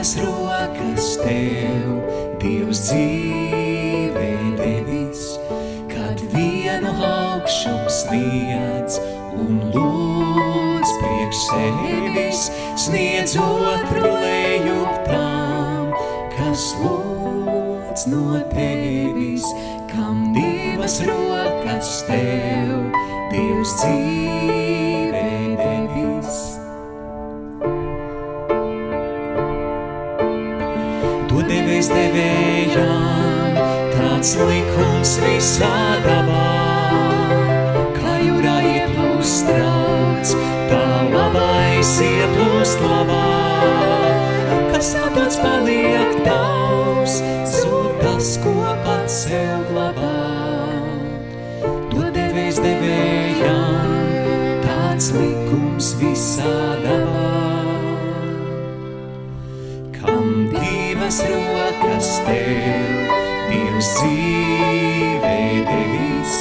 divas rokas tev, Dievs dzīvē devis, kad vienu augšup sniedz un lūdz priekš sevis, sniedz otru lejup tam, kas lūdz no tevis, kam divas rokas tev, Dievs dzīvē devis. To devējs devējām, tāds likums visā dabā, kā jūrā ieplūst trauc, tā labais ieplūst labā, kas atdots paliek tavs, zūd tas, ko pats sev glabā. To devējs devējām, tāds likums visā dabā. Kam divas rokas tev, Dievs dzīvē devis,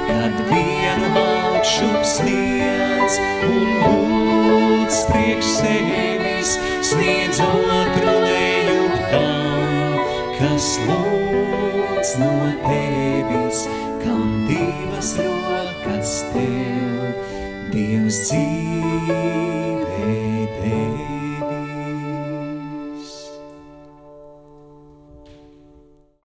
kad vienu augšup sniedz un lūdz priekš sevis, sniedz otru lejup tam, kas lūdz no tevis, kam divas rokas tev, Dievs dzīvē devis.